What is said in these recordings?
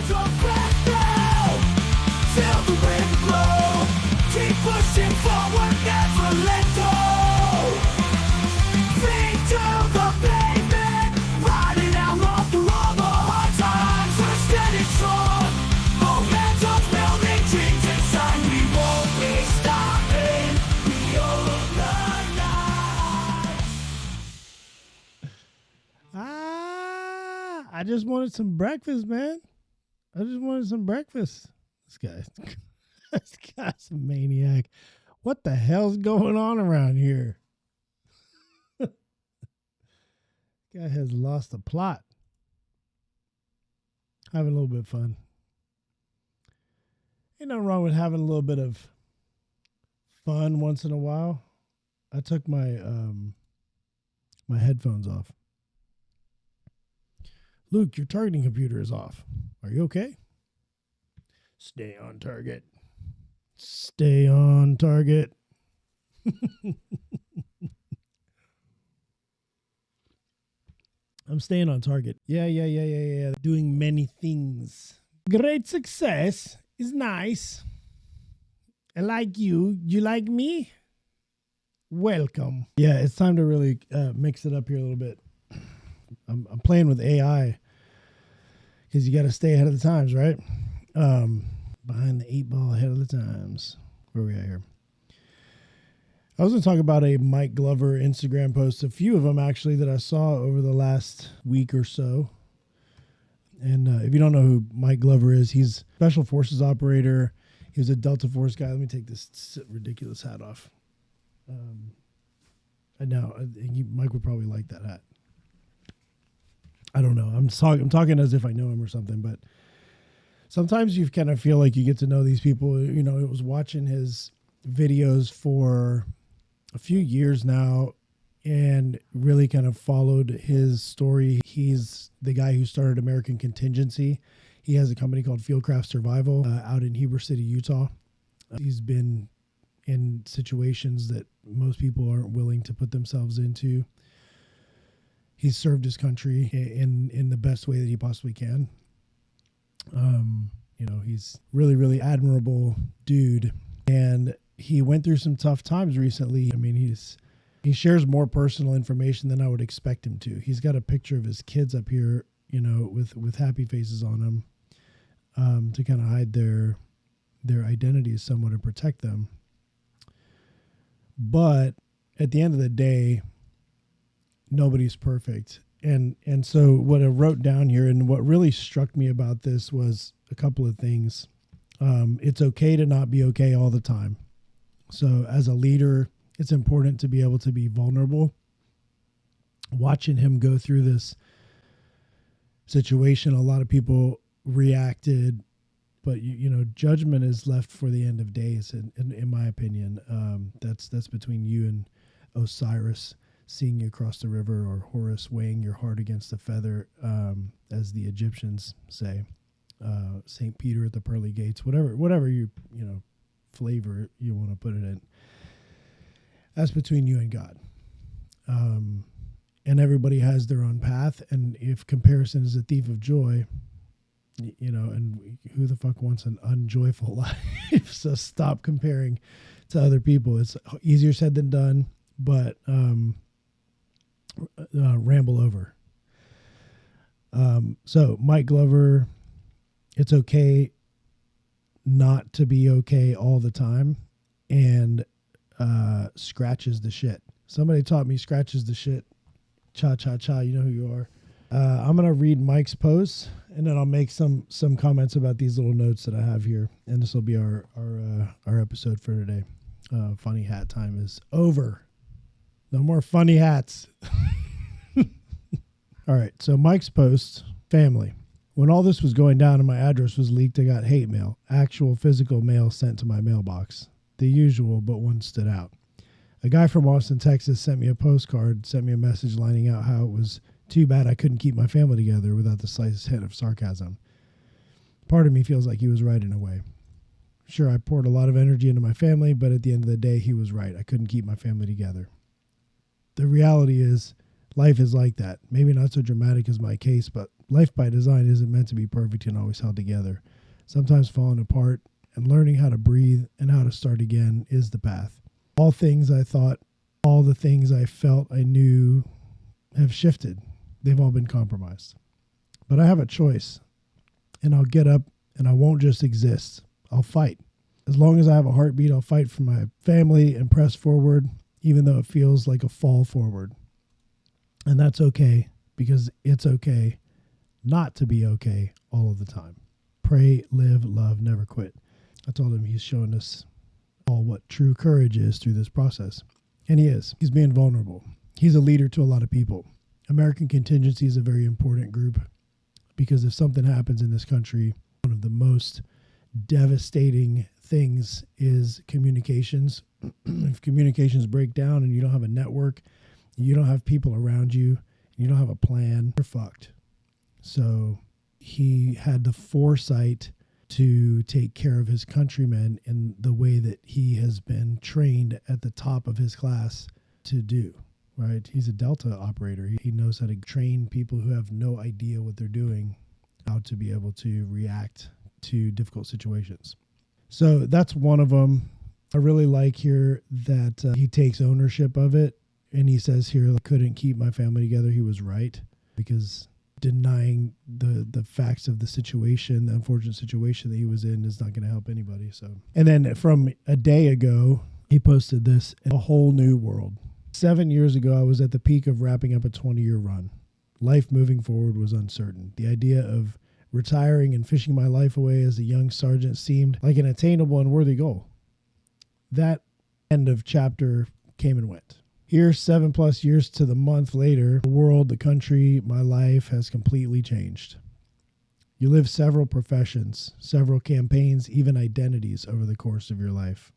don't crack now. Feel the wind blow. Keep pushing forward, never let go. Feet to the pavement, riding out long through all the hard times. We're standing strong. Momentum's building dreams inside. We won't be stopping. We own the night. I just wanted some breakfast, man. I just wanted some breakfast. This guy's a maniac. What the hell's going on around here? Guy has lost the plot. Having a little bit of fun. Ain't nothing wrong with having a little bit of fun once in a while. I took my my headphones off. Luke, your targeting computer is off. Are you okay? Stay on target. Stay on target. I'm staying on target. Yeah. Doing many things. Great success is nice. I like you. You like me? Welcome. Yeah, it's time to really mix it up here a little bit. I'm playing with AI because you got to stay ahead of the times, right? Behind the 8 ball, ahead of the times. Where are we at here? I was going to talk about a Mike Glover Instagram post, a few of them actually that I saw over the last week or so. And if you don't know who Mike Glover is, he's Special Forces operator. He was a Delta Force guy. Let me take this ridiculous hat off. I know Mike would probably like that hat. I don't know. I'm talking as if I know him or something, but sometimes you kind of feel like you get to know these people. You know, I was watching his videos for a few years now and really kind of followed his story. He's the guy who started American Contingency. He has a company called Fieldcraft Survival out in Heber City, Utah. He's been in situations that most people aren't willing to put themselves into. He's served his country in the best way that he possibly can. You know, he's really, really admirable dude. And he went through some tough times recently. I mean, he shares more personal information than I would expect him to. He's got a picture of his kids up here, you know, with happy faces on them, to kind of hide their identities somewhat and protect them. But at the end of the day, nobody's perfect. And so what I wrote down here and what really struck me about this was a couple of things. It's okay to not be okay all the time. So as a leader, it's important to be able to be vulnerable. Watching him go through this situation, a lot of people reacted, but you know, judgment is left for the end of days. In my opinion, that's between you and Osiris seeing you across the river, or Horus weighing your heart against a feather, as the Egyptians say. St. Peter at the pearly gates, whatever you know, flavor you want to put it in. That's between you and God. And everybody has their own path. And if comparison is a thief of joy, you know, and who the fuck wants an unjoyful life? So stop comparing to other people. It's easier said than done, but ramble over. So Mike Glover, it's okay not to be okay all the time, and scratches the shit. Somebody taught me scratches the shit. Cha cha cha, you know who you are. I'm gonna read Mike's post, and then I'll make some comments about these little notes that I have here, and this will be our episode for today. Funny hat time is over. No more funny hats. All right, so Mike's post, family. When all this was going down and my address was leaked, I got hate mail, actual physical mail sent to my mailbox. The usual, but one stood out. A guy from Austin, Texas sent me a postcard, sent me a message lining out how it was too bad I couldn't keep my family together without the slightest hint of sarcasm. Part of me feels like he was right in a way. Sure, I poured a lot of energy into my family, but at the end of the day, he was right. I couldn't keep my family together. The reality is, life is like that. Maybe not so dramatic as my case, but Life by design isn't meant to be perfect and always held together. Sometimes falling apart, and learning how to breathe and how to start again is the path. All things I thought, all the things I felt I knew have shifted. They've all been compromised. But I have a choice, and I'll get up and I won't just exist. I'll fight. As long as I have a heartbeat, I'll fight for my family and press forward, even though it feels like a fall forward. And that's okay, because it's okay not to be okay all of the time. Pray, live, love, never quit. I told him he's showing us all what true courage is through this process. And he is. He's being vulnerable. He's a leader to a lot of people. American contingency is a very important group, because if something happens in this country, one of the most devastating things is communications. If communications break down and you don't have a network, you don't have people around you, you don't have a plan, you're fucked. So he had the foresight to take care of his countrymen in the way that he has been trained at the top of his class to do, right? He's a Delta operator. He knows how to train people who have no idea what they're doing, how to be able to react to difficult situations. So that's one of them. I really like here that he takes ownership of it. And he says here, I couldn't keep my family together. He was right, because denying the facts of the situation, the unfortunate situation that he was in, is not going to help anybody. So, and then from a day ago, he posted this: a whole new world. 7 years ago, I was at the peak of wrapping up a 20-year run. Life moving forward was uncertain. The idea of retiring and fishing my life away as a young sergeant seemed like an attainable and worthy goal. That end of chapter came and went. Here, 7+ years to the month later, the world, the country, my life has completely changed. You live several professions, several campaigns, even identities over the course of your life.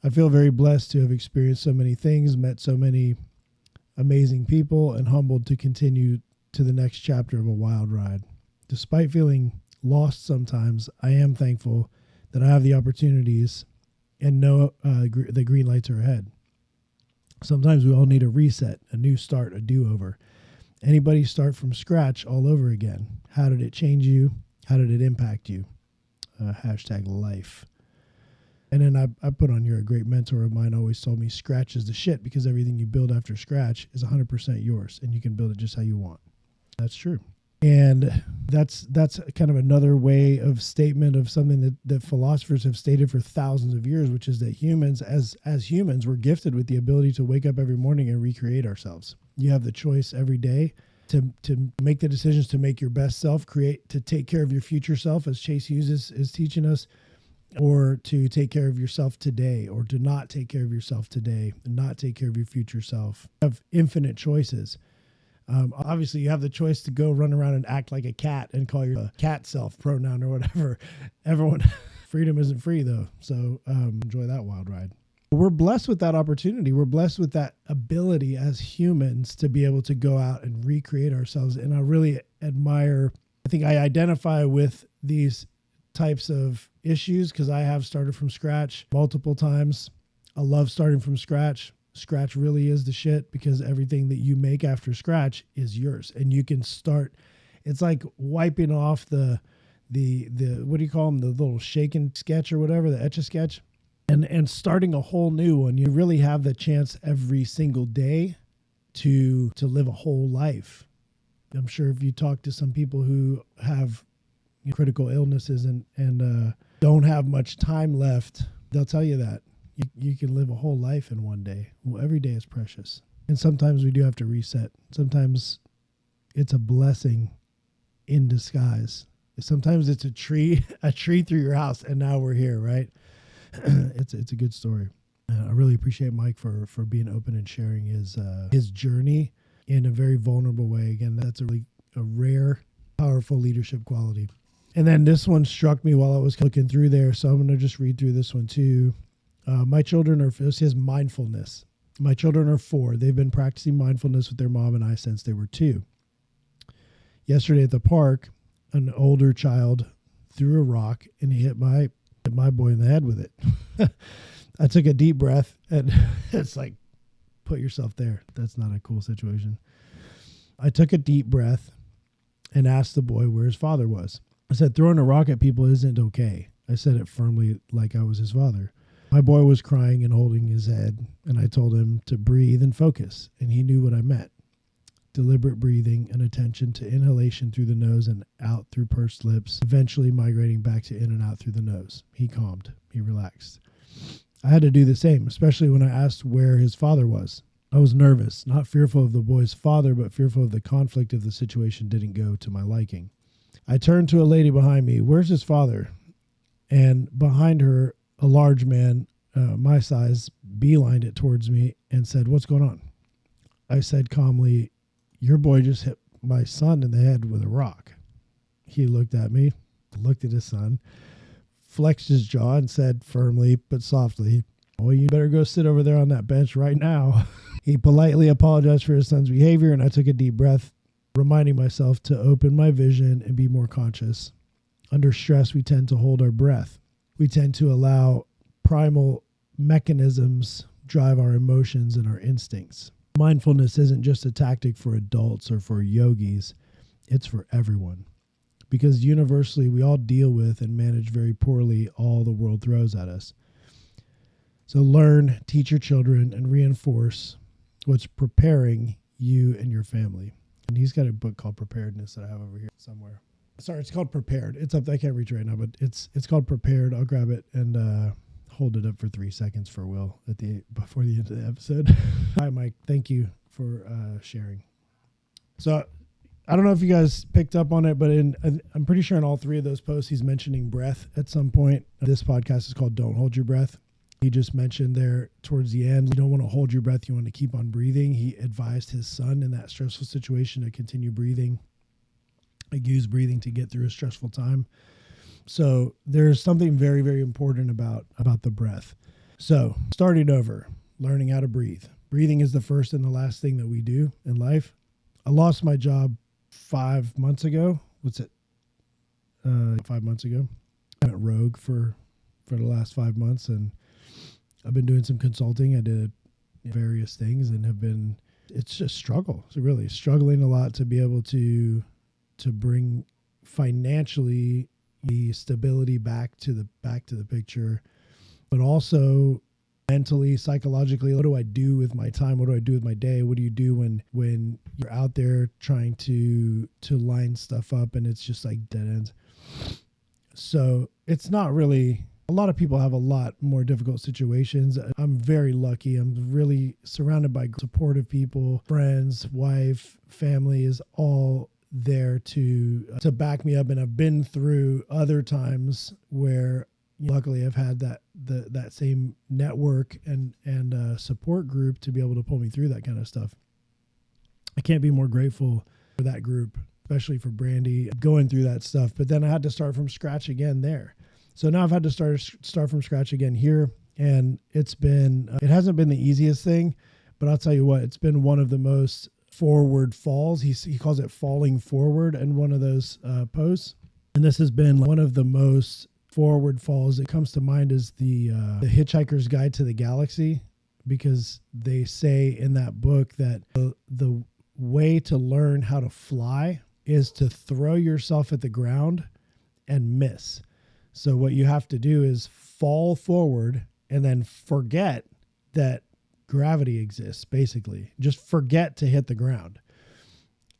I feel very blessed to have experienced so many things, met so many amazing people, and humbled to continue to the next chapter of a wild ride. Despite feeling lost sometimes, I am thankful that I have the opportunities and know the green lights are ahead. Sometimes we all need a reset, a new start, a do-over. Anybody start from scratch all over again? How did it change you? How did it impact you? Hashtag life. And then I put on here, a great mentor of mine always told me, scratch is the shit, because everything you build after scratch is 100% yours, and you can build it just how you want. That's true. And that's kind of another way of statement of something that philosophers have stated for thousands of years, which is that humans, as humans, we're gifted with the ability to wake up every morning and recreate ourselves. You have the choice every day to make the decisions to make your best self, to take care of your future self, as Chase Hughes is teaching us, or to take care of yourself today, or to not take care of yourself today, and not take care of your future self. You have infinite choices. Obviously, you have the choice to go run around and act like a cat and call your cat self pronoun or whatever. Everyone, freedom isn't free, though. So enjoy that wild ride. We're blessed with that opportunity. We're blessed with that ability as humans to be able to go out and recreate ourselves. And I really admire, I think I identify with these types of issues because I have started from scratch multiple times. I love starting from scratch. Scratch really is the shit, because everything that you make after scratch is yours, and you can start. It's like wiping off the what do you call them, the little shaken sketch or whatever, the Etch-a-Sketch, and starting a whole new one. You really have the chance every single day to live a whole life. I'm sure if you talk to some people who have critical illnesses and don't have much time left, they'll tell you that. You can live a whole life in one day. Well, every day is precious. And sometimes we do have to reset. Sometimes it's a blessing in disguise. Sometimes it's a tree through your house, and now we're here, right? It's a good story. I really appreciate Mike for being open and sharing his journey in a very vulnerable way. Again, that's a rare, powerful leadership quality. And then this one struck me while I was looking through there, so I'm going to just read through this one too. My children are, this is mindfulness. My children are 4. They've been practicing mindfulness with their mom and I since they were 2. Yesterday at the park, an older child threw a rock and he hit my boy in the head with it. I took a deep breath, and it's like, put yourself there. That's not a cool situation. I took a deep breath and asked the boy where his father was. I said, throwing a rock at people isn't okay. I said it firmly like I was his father. My boy was crying and holding his head, and I told him to breathe and focus, and he knew what I meant. Deliberate breathing and attention to inhalation through the nose and out through pursed lips, eventually migrating back to in and out through the nose. He calmed. He relaxed. I had to do the same, especially when I asked where his father was. I was nervous, not fearful of the boy's father, but fearful of the conflict if the situation didn't go to my liking. I turned to a lady behind me. Where's his father? And behind her, a large man, my size, beelined it towards me and said, what's going on? I said calmly, your boy just hit my son in the head with a rock. He looked at me, looked at his son, flexed his jaw and said firmly but softly, well, you better go sit over there on that bench right now. He politely apologized for his son's behavior, and I took a deep breath, reminding myself to open my vision and be more conscious. Under stress, we tend to hold our breath. We tend to allow primal mechanisms drive our emotions and our instincts. Mindfulness isn't just a tactic for adults or for yogis. It's for everyone. Because universally, we all deal with and manage very poorly all the world throws at us. So learn, teach your children, and reinforce what's preparing you and your family. And he's got a book called Preparedness that I have over here somewhere. Sorry, it's called Prepared. It's up. I can't reach right now, but it's called Prepared. I'll grab it and hold it up for 3 seconds for Will before the end of the episode. Hi, Mike. Thank you for sharing. So I don't know if you guys picked up on it, but I'm pretty sure in all 3 of those posts, he's mentioning breath at some point. This podcast is called Don't Hold Your Breath. He just mentioned there towards the end, you don't want to hold your breath. You want to keep on breathing. He advised his son in that stressful situation to continue breathing, use breathing to get through a stressful time. So there's something very, very important about the breath. So starting over, learning how to breathe. Breathing is the first and the last thing that we do in life. I lost my job 5 months ago. 5 months ago. I went rogue for the last 5 months, and I've been doing some consulting. I did various things and it's just struggle. So really struggling a lot to be able to bring financially the stability back to the picture, but also mentally, psychologically, what do I do with my time? What do I do with my day? What do you do when you're out there trying to line stuff up and it's just like dead ends? So it's not really, a lot of people have a lot more difficult situations. I'm very lucky. I'm really surrounded by supportive people, friends, wife, family is all there to back me up. And I've been through other times where luckily I've had that same network and support group to be able to pull me through that kind of stuff. I can't be more grateful for that group, especially for Brandy going through that stuff. But then I had to start from scratch again there. So now I've had to start from scratch again here. And it hasn't been the easiest thing, but I'll tell you what, it's been one of the most forward falls. He calls it falling forward in one of those posts. And this has been one of the most forward falls. It comes to mind is the Hitchhiker's Guide to the Galaxy, because they say in that book that the way to learn how to fly is to throw yourself at the ground and miss. So what you have to do is fall forward and then forget that gravity exists, basically. Just forget to hit the ground.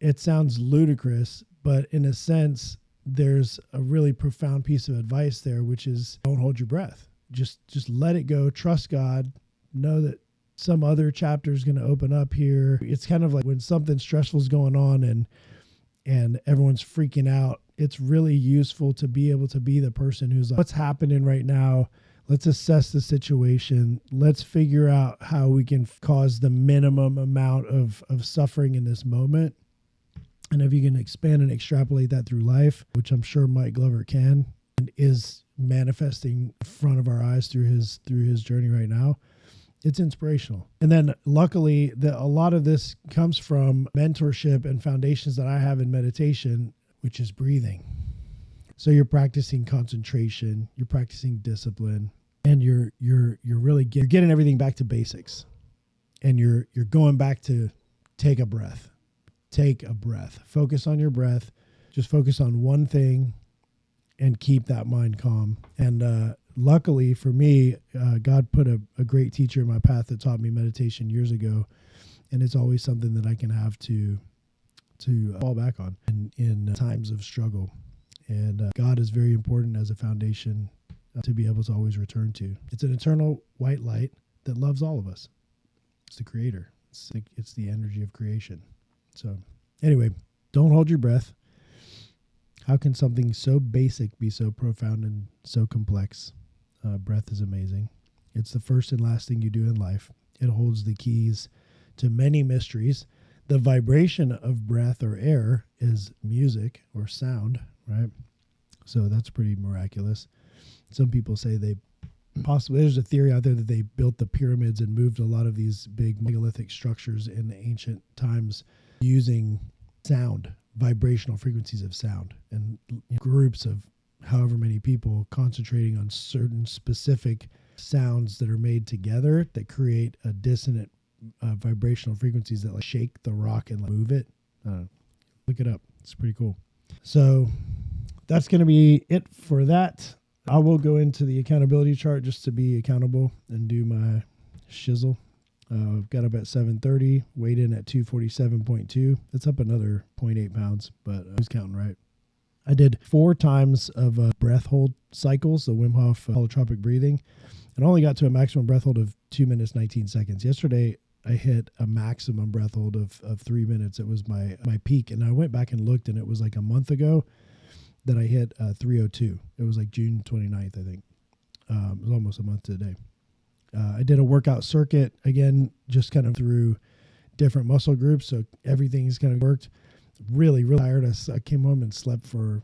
It sounds ludicrous, but in a sense, there's a really profound piece of advice there, which is don't hold your breath. Just let it go. Trust God. Know that some other chapter is going to open up here. It's kind of like when something stressful is going on and everyone's freaking out, it's really useful to be able to be the person who's like, what's happening right now? Let's assess the situation. Let's figure out how we can cause the minimum amount of suffering in this moment. And if you can expand and extrapolate that through life, which I'm sure Mike Glover can and is manifesting in front of our eyes through his journey right now, it's inspirational. And then luckily, a lot of this comes from mentorship and foundations that I have in meditation, which is breathing. So you're practicing concentration, you're practicing discipline, and you're getting everything back to basics. And you're going back to take a breath. Take a breath. Focus on your breath. Just focus on one thing and keep that mind calm. And luckily for me, God put a great teacher in my path that taught me meditation years ago. And it's always something that I can have to fall back on in times of struggle. And God is very important as a foundation to be able to always return to. It's an eternal white light that loves all of us. It's the creator. It's the energy of creation. So anyway, don't hold your breath. How can something so basic be so profound and so complex? Breath is amazing. It's the first and last thing you do in life. It holds the keys to many mysteries. The vibration of breath or air is music or sound, right? So that's pretty miraculous. Some people say there's a theory out there that they built the pyramids and moved a lot of these big megalithic structures in ancient times using sound, vibrational frequencies of sound, and groups of however many people concentrating on certain specific sounds that are made together that create a dissonant vibrational frequencies that like shake the rock and like move it. Look it up. It's pretty cool. So that's going to be it for that. I will go into the accountability chart just to be accountable and do my shizzle. Got up at 7:30, weighed in at 247.2. That's up another 0.8 pounds, but I was counting right. I did 4 times of breath hold cycles, the Wim Hof holotropic breathing, and only got to a maximum breath hold of 2 minutes, 19 seconds. Yesterday, I hit a maximum breath hold of 3 minutes. It was my peak, and I went back and looked, and it was like a month ago that I hit 3:02. It was like June 29th, I think. It was almost a month to the day. I did a workout circuit, again, just kind of through different muscle groups, so everything's kind of worked. Really, really tired. I came home and slept for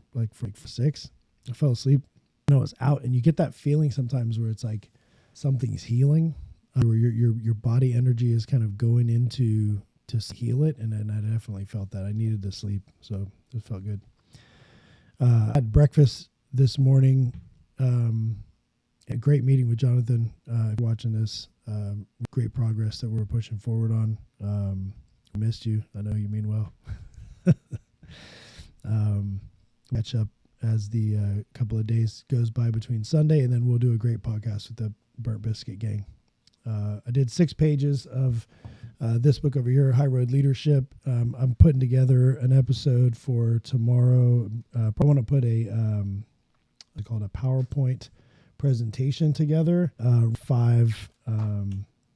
6. I fell asleep. I was out, and you get that feeling sometimes where it's like something's healing, where your body energy is kind of going into to heal it, and then I definitely felt that. I needed to sleep, so it felt good. I had breakfast this morning. A great meeting with Jonathan. Watching this, great progress that we're pushing forward on. Missed you. I know you mean well. Catch up as the couple of days goes by between Sunday, and then we'll do a great podcast with the Burnt Biscuit Gang. I did 6 pages of this book over here, High Road Leadership. I'm putting together an episode for tomorrow. I want to put I call it a PowerPoint presentation together. 5,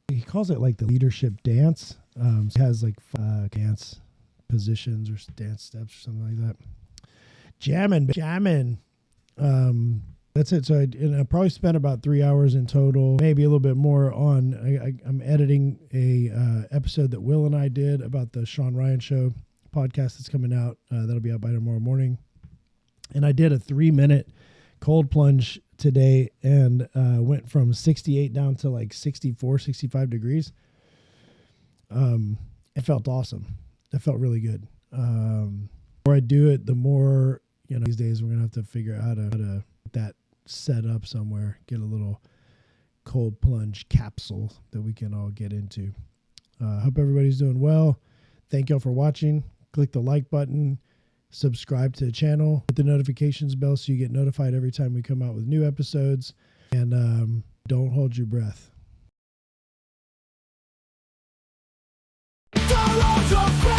he calls it like the leadership dance. It has like 5 dance positions or dance steps or something like that. Jamming. That's it. So I probably spent about 3 hours in total, maybe a little bit more on. I'm editing a episode that Will and I did about the Sean Ryan Show podcast that's coming out. That'll be out by tomorrow morning. And I did a 3-minute cold plunge today and went from 68 down to like 64, 65 degrees. It felt awesome. It felt really good. The more I do it, the more, these days we're going to have to figure out how to get that set up somewhere, get a little cold plunge capsule that we can all get into. Hope everybody's doing well. Thank y'all for watching. Click the like button, subscribe to the channel, hit the notifications bell so you get notified every time we come out with new episodes, and don't hold your breath. Don't hold your breath.